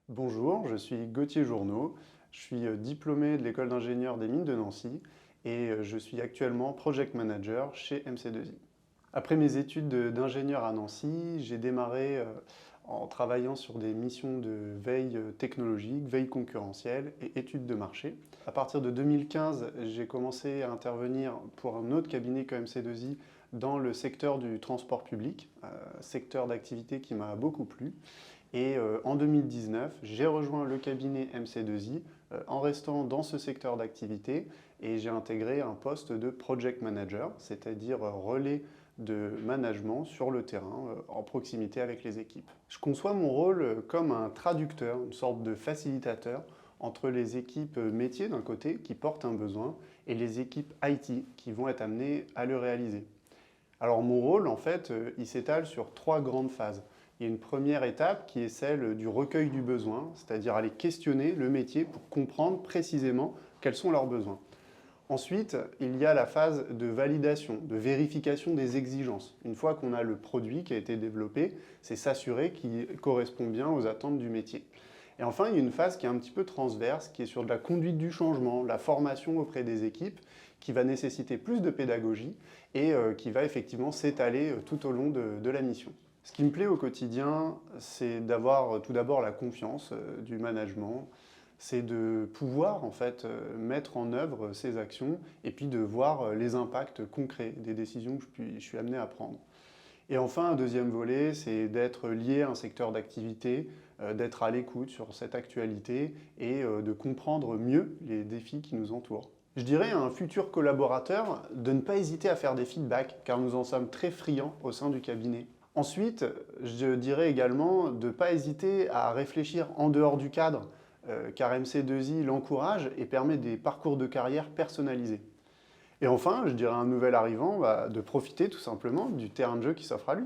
Bonjour, je suis Gauthier Journeau, je suis diplômé de l'école d'ingénieur des mines de Nancy et je suis actuellement project manager chez MC2I. Après mes études d'ingénieur à Nancy, j'ai démarré en travaillant sur des missions de veille technologique, veille concurrentielle et études de marché. À partir de 2015, j'ai commencé à intervenir pour un autre cabinet que MC2I dans le secteur du transport public, secteur d'activité qui m'a beaucoup plu. Et en 2019, j'ai rejoint le cabinet MC2I en restant dans ce secteur d'activité et j'ai intégré un poste de project manager, c'est-à-dire relais de management sur le terrain, en proximité avec les équipes. Je conçois mon rôle comme un traducteur, une sorte de facilitateur entre les équipes métiers d'un côté qui portent un besoin et les équipes IT qui vont être amenées à le réaliser. Alors mon rôle, en fait, il s'étale sur trois grandes phases. Il y a une première étape qui est celle du recueil du besoin, c'est-à-dire aller questionner le métier pour comprendre précisément quels sont leurs besoins. Ensuite, il y a la phase de validation, de vérification des exigences. Une fois qu'on a le produit qui a été développé, c'est s'assurer qu'il correspond bien aux attentes du métier. Et enfin, il y a une phase qui est un petit peu transverse, qui est sur de la conduite du changement, la formation auprès des équipes, qui va nécessiter plus de pédagogie et qui va effectivement s'étaler tout au long de la mission. Ce qui me plaît au quotidien, c'est d'avoir tout d'abord la confiance du management, c'est de pouvoir en fait mettre en œuvre ces actions et puis de voir les impacts concrets des décisions que je suis amené à prendre. Et enfin, un deuxième volet, c'est d'être lié à un secteur d'activité, d'être à l'écoute sur cette actualité et de comprendre mieux les défis qui nous entourent. Je dirais à un futur collaborateur de ne pas hésiter à faire des feedbacks, car nous en sommes très friands au sein du cabinet. Ensuite, je dirais également de ne pas hésiter à réfléchir en dehors du cadre, car MC2I l'encourage et permet des parcours de carrière personnalisés. Et enfin, je dirais à un nouvel arrivant de profiter tout simplement du terrain de jeu qui s'offre à lui.